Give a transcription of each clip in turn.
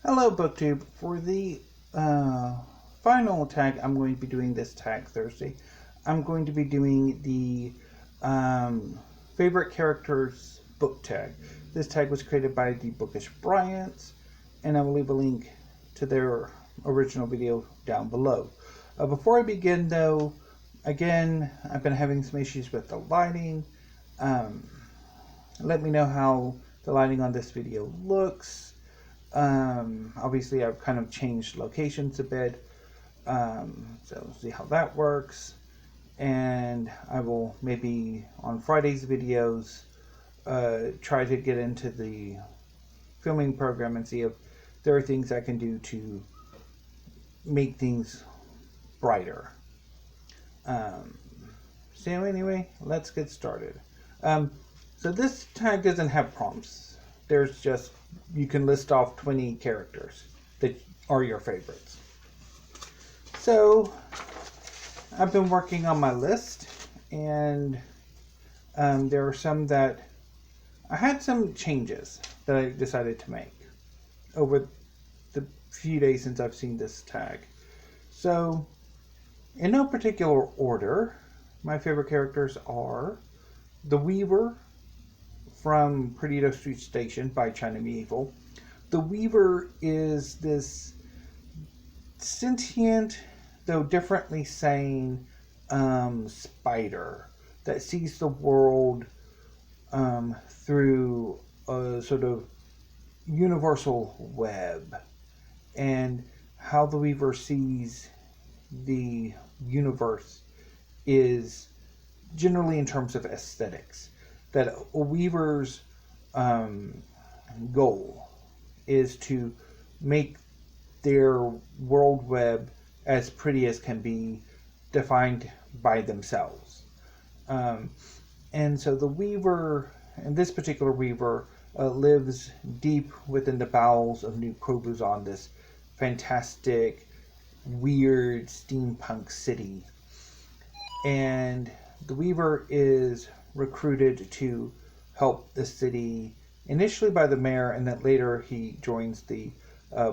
Hello, BookTube. For the final tag, I'm going to be doing this tag Thursday. I'm going to be doing the favorite characters book tag. This tag was created by the Bookish Bryants, and I will leave a link to their original video down below. Before I begin, though, again, I've been having some issues with the lighting. Let me know how the lighting on this video looks. Obviously I've kind of changed locations a bit, so see how that works, and I will maybe on Friday's videos try to get into the filming program and see if there are things I can do to make things brighter. So anyway, let's get started. So this tag doesn't have prompts. There's just, you can list off 20 characters that are your favorites. So I've been working on my list, and there are some that I had some changes that I decided to make over the few days since I've seen this tag. So in no particular order, my favorite characters are the Weaver from Perdido Street Station by China Medieval. The Weaver is this sentient, though differently sane, spider that sees the world through a sort of universal web. And how the Weaver sees the universe is generally in terms of aesthetics. That a weaver's goal is to make their world web as pretty as can be, defined by themselves. And so the weaver, and this particular weaver, lives deep within the bowels of New Crobuzon, this fantastic, weird steampunk city. And the weaver is recruited to help the city, initially by the mayor, and then later he joins the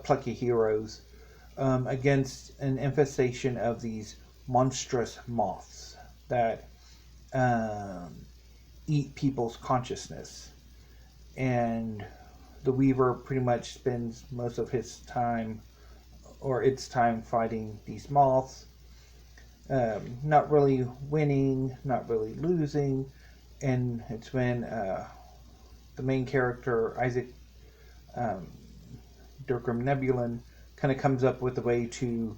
plucky heroes against an infestation of these monstrous moths that eat people's consciousness. And the weaver pretty much spends most of his time, or its time, fighting these moths, not really winning, not really losing. And it's when the main character, Isaac Durkheim Nebulin, kind of comes up with a way to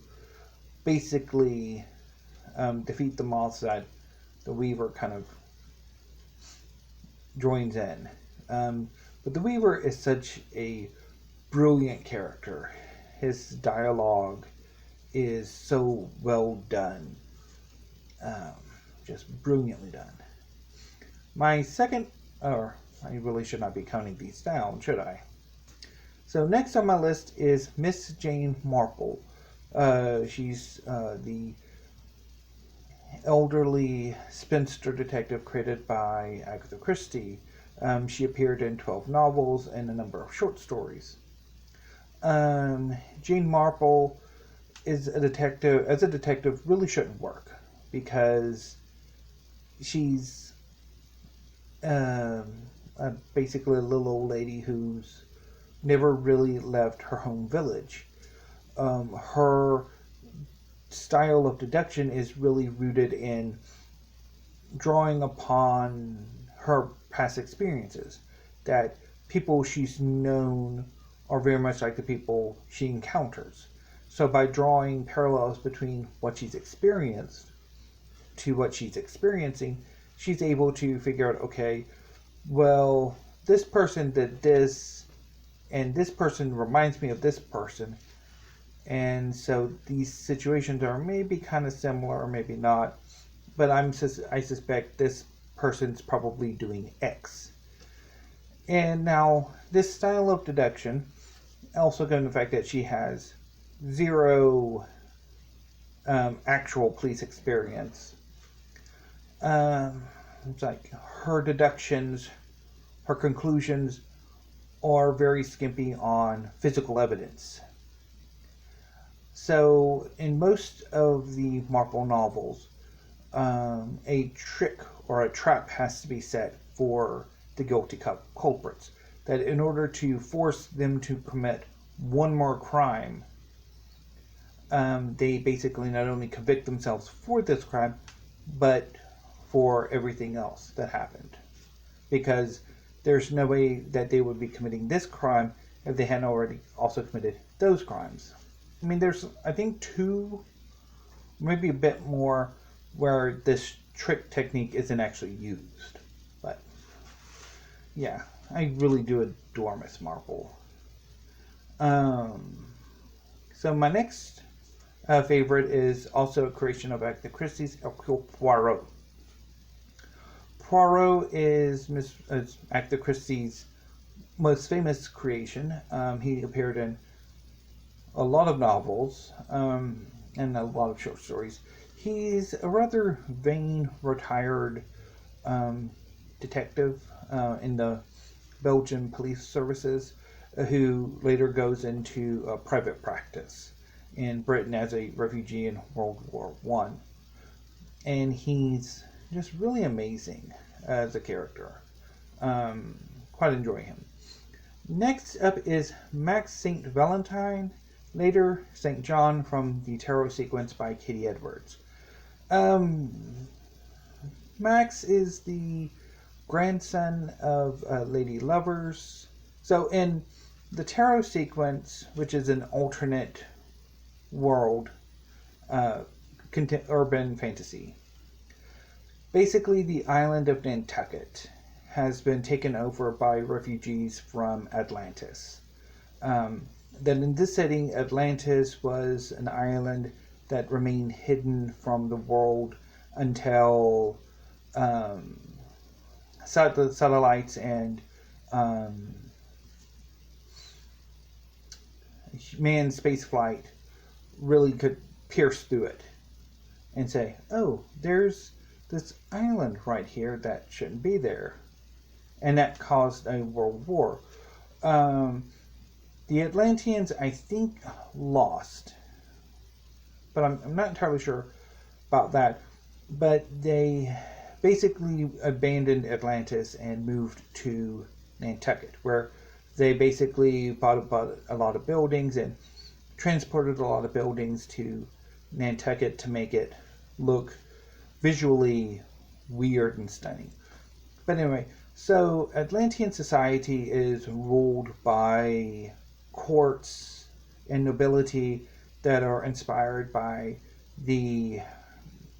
basically defeat the moths that the Weaver kind of joins in. But the Weaver is such a brilliant character. His dialogue is so well done. Just brilliantly done. My second, or I really should not be counting these down, should I? So next on my list is Miss Jane Marple. She's the elderly spinster detective created by Agatha Christie. She appeared in 12 novels and a number of short stories. Jane Marple is a detective. As a detective, really shouldn't work because she's basically a little old lady who's never really left her home village. Her style of deduction is really rooted in drawing upon her past experiences, that people she's known are very much like the people she encounters. So by drawing parallels between what she's experienced to what she's experiencing, she's able to figure out, okay, well, this person did this, and this person reminds me of this person, and so these situations are maybe kind of similar or maybe not, but I suspect this person's probably doing X. And now, this style of deduction, also given the fact that she has zero actual police experience, it's like her deductions, her conclusions are very skimpy on physical evidence. So, in most of the Marple novels, a trick or a trap has to be set for the guilty culprits. That in order to force them to commit one more crime, they basically not only convict themselves for this crime, but for everything else that happened. Because there's no way that they would be committing this crime if they hadn't already also committed those crimes. I mean, there's, I think, 2, maybe a bit more, where this trick technique isn't actually used. But, yeah, I really do adore Miss Marple. So my next favorite is also a creation of Agatha Christie's, Hercule Poirot. Poirot is Agatha Christie's most famous creation. He appeared in a lot of novels and a lot of short stories. He's a rather vain, retired detective in the Belgian police services who later goes into private practice in Britain as a refugee in World War I. And he's just really amazing as a character. Quite enjoy him. Next up is Max Saint Valentine, later St. John, from the tarot sequence by Katie Edwards. Max is the grandson of Lady Lovers. So in the tarot sequence, which is an alternate world, urban fantasy, basically the island of Nantucket has been taken over by refugees from Atlantis. Then in this setting, Atlantis was an island that remained hidden from the world until satellites and manned spaceflight really could pierce through it and say, oh, there's this island right here that shouldn't be there. And that caused a world war. The Atlanteans, I think, lost. But I'm not entirely sure about that. But they basically abandoned Atlantis and moved to Nantucket, where they basically bought a lot of buildings and transported a lot of buildings to Nantucket to make it look visually weird and stunning. But anyway, so Atlantean society is ruled by courts and nobility that are inspired by the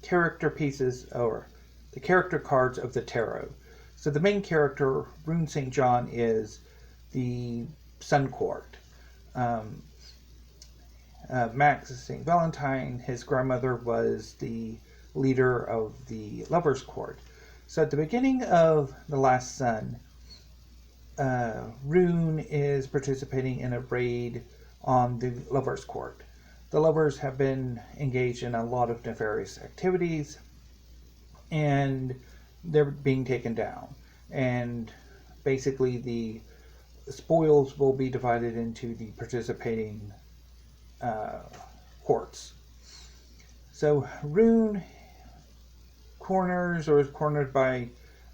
character pieces or the character cards of the tarot. So the main character, Rune St. John, is the Sun Court. Max St. Valentine, his grandmother, was the leader of the Lover's Court. So at the beginning of The Last Sun, Rune is participating in a raid on the Lover's Court. The lovers have been engaged in a lot of nefarious activities, and they're being taken down. And basically the spoils will be divided into the participating courts. So Rune is cornered by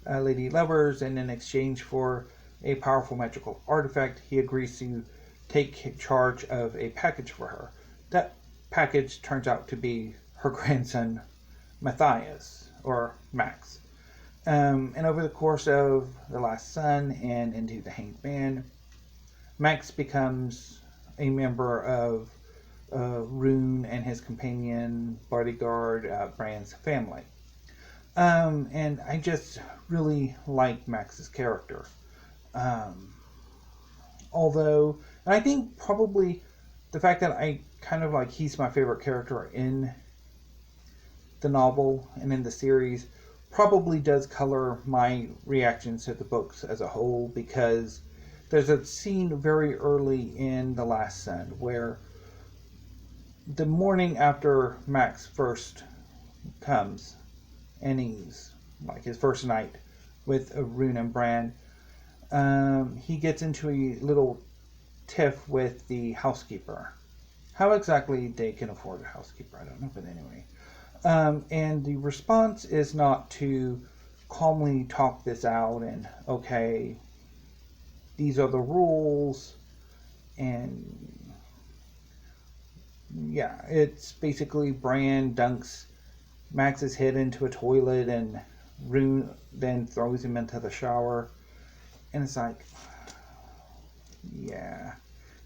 Lady Lovers, and in exchange for a powerful magical artifact, he agrees to take charge of a package for her. That package turns out to be her grandson, Matthias, or Max. And over the course of The Last Sun and into The Hanged Man, Max becomes a member of Rune and his companion bodyguard, Bran's family. And I just really like Max's character. Although, and I think probably the fact that I kind of like he's my favorite character in the novel and in the series probably does color my reactions to the books as a whole, because there's a scene very early in The Last Sun where the morning after Max first comes, and he's like his first night with Rune and Bran, he gets into a little tiff with the housekeeper. How exactly they can afford a housekeeper, I don't know, but anyway. And the response is not to calmly talk this out and, okay, these are the rules, and yeah, it's basically Bran dunks Max's head into a toilet and Rune then throws him into the shower, and it's like, yeah.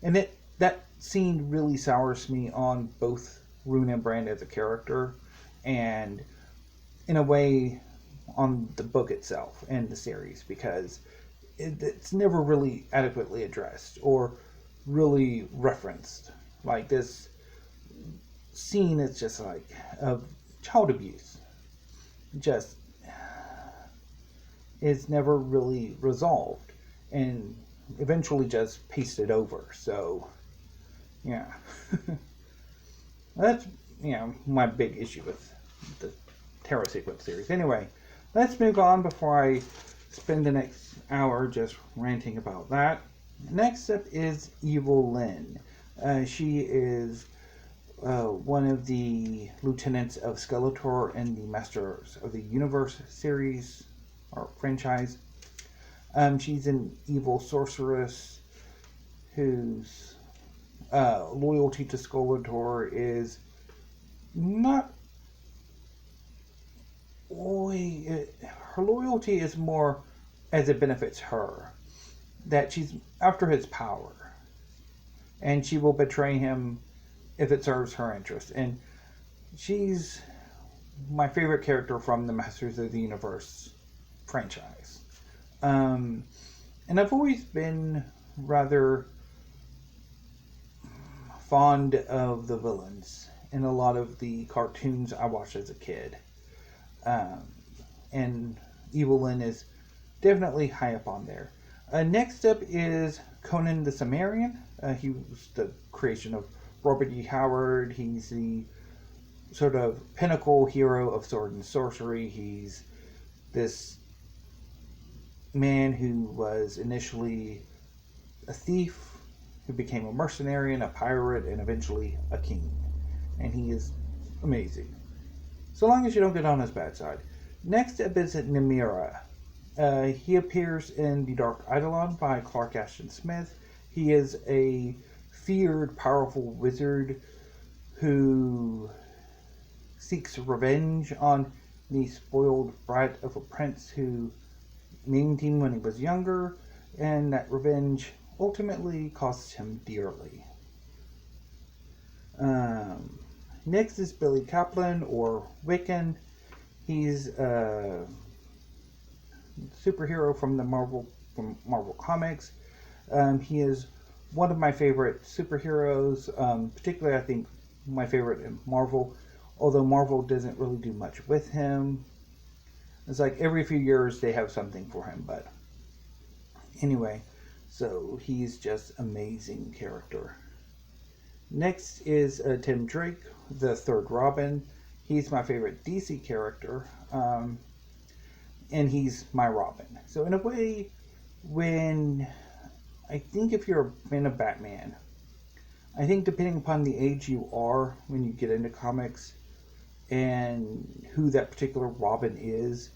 And that scene really sours me on both Rune and Bran as a character, and in a way on the book itself and the series, because it's never really adequately addressed or really referenced. Like, this scene is just like of child abuse. Just is never really resolved and eventually just pasted over. So, yeah. That's, my big issue with the Terror Sequence series. Anyway, let's move on before I spend the next hour just ranting about that. Next up is Evil-Lyn. She is one of the lieutenants of Skeletor in the Masters of the Universe series or franchise. She's an evil sorceress whose loyalty to Skeletor is not only... her loyalty is more as it benefits her. That she's after his power. And she will betray him if it serves her interest. And she's my favorite character from the Masters of the Universe franchise. And I've always been rather fond of the villains in a lot of the cartoons I watched as a kid. And Evil-Lyn is definitely high up on there. Next up is Conan the Cimmerian. He was the creation of Robert E. Howard. He's the sort of pinnacle hero of sword and sorcery. He's this man who was initially a thief, who became a mercenary and a pirate, and eventually a king. And he is amazing. So long as you don't get on his bad side. Next up is Namirrah. He appears in The Dark Eidolon by Clark Ashton Smith. He is a feared, powerful wizard who seeks revenge on the spoiled brat of a prince who named him when he was younger, and that revenge ultimately costs him dearly. Next is Billy Kaplan, or Wiccan. He's a superhero from Marvel Comics. He is one of my favorite superheroes, particularly I think my favorite in Marvel, although Marvel doesn't really do much with him. It's like every few years they have something for him, but anyway, so he's just amazing character. Next is Tim Drake, the third Robin. He's my favorite DC character, and he's my Robin. So in a way, I think if you're a fan of Batman, I think depending upon the age you are when you get into comics and who that particular Robin is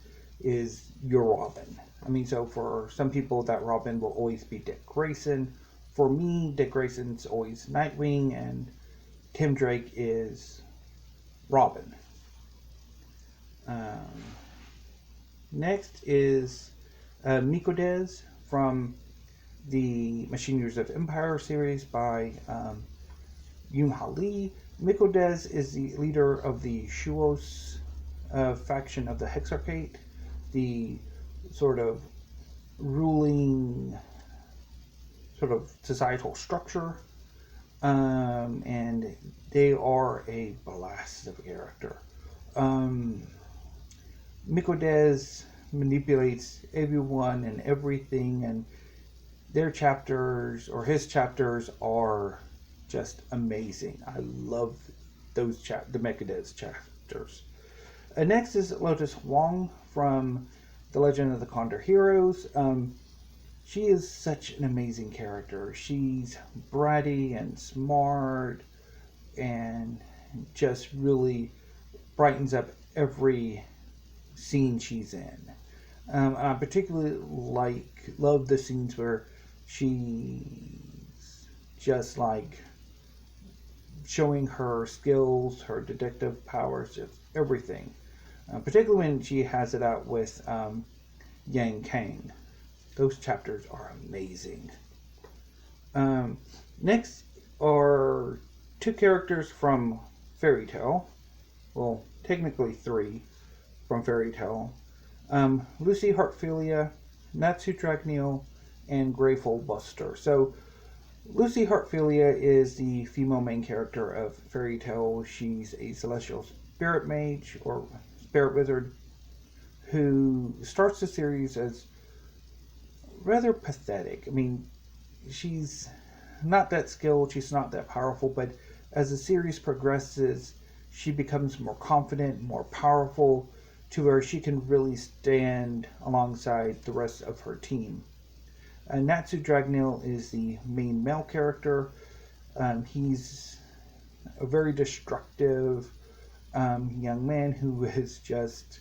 your Robin. I mean, so for some people that Robin will always be Dick Grayson. For me, Dick Grayson's always Nightwing, and Tim Drake is Robin. Next is Mikodez from the Machine Years of Empire series by Yoon-Ha Lee. Mikodez is the leader of the Shuos faction of the Hexarchate, the sort of ruling sort of societal structure, and they are a blast of a character. Mikodez manipulates everyone and everything, and their chapters, or his chapters, are just amazing. I love those the Mikodez chapters. Next is Lotus Huang from The Legend of the Condor Heroes. she is such an amazing character. She's bratty and smart and just really brightens up every scene she's in. I particularly love the scenes where she's just like showing her skills, her detective powers, everything. Particularly when she has it out with Yang Kang. Those chapters are amazing. Next are two characters from Fairy Tale. Well, technically three from Fairy Tale. Lucy Heartphilia, Natsu Dragneel, and Fullbuster. So, Lucy Heartphilia is the female main character of Fairy Tale. She's a celestial spirit mage or spirit wizard who starts the series as rather pathetic. I mean, she's not that skilled, she's not that powerful, but as the series progresses, she becomes more confident, more powerful, to where she can really stand alongside the rest of her team. Natsu Dragneel is the main male character. He's a very destructive young man who is just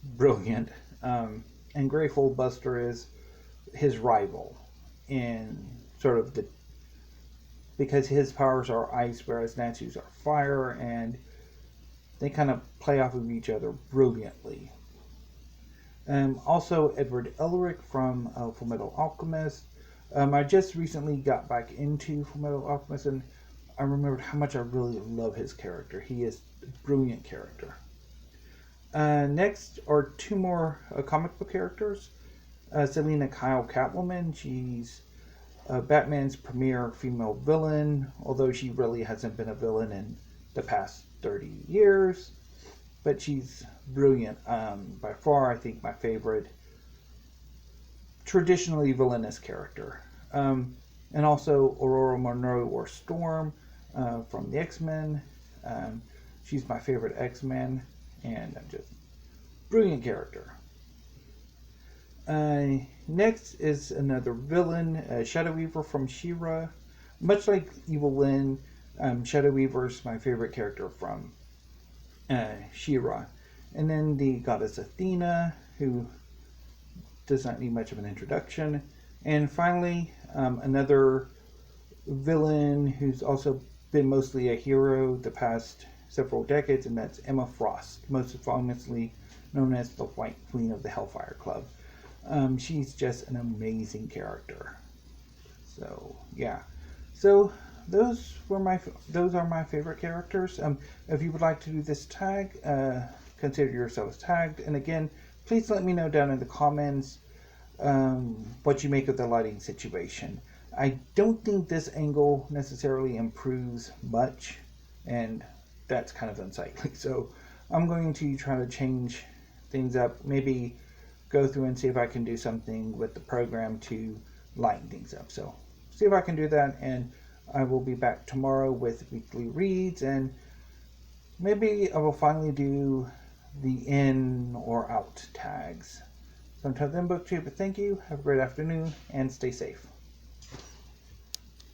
brilliant. And Fullbuster is his rival in sort of because his powers are ice, whereas Natsu's are fire, and they kind of play off of each other brilliantly. Also, Edward Elric from Fullmetal Alchemist. I just recently got back into Fullmetal Alchemist, and I remembered how much I really love his character. He is a brilliant character. Next are two more comic book characters. Selina Kyle Catwoman. She's Batman's premier female villain, although she really hasn't been a villain in the past 30 years. But she's brilliant. By far, I think my favorite traditionally villainous character. And also Ororo, Munro, or Storm from the X-Men. She's my favorite X-Men, and just brilliant character. Next is another villain, Shadow Weaver from She-Ra. Much like Evil-Lyn, Shadow Weaver is my favorite character from She-Ra. And then the goddess Athena, who does not need much of an introduction. And finally, another villain who's also been mostly a hero the past several decades, and that's Emma Frost, most famously known as the White Queen of the Hellfire Club. She's just an amazing character. So yeah, so those are my favorite characters. If you would like to do this tag, consider yourselves tagged. And again, please let me know down in the comments what you make of the lighting situation. I don't think this angle necessarily improves much, and that's kind of unsightly. So I'm going to try to change things up. Maybe go through and see if I can do something with the program to lighten things up. So see if I can do that, and I will be back tomorrow with weekly reads, and maybe I will finally do the in or out tags. So until then, BookTube, thank you, have a great afternoon, and stay safe.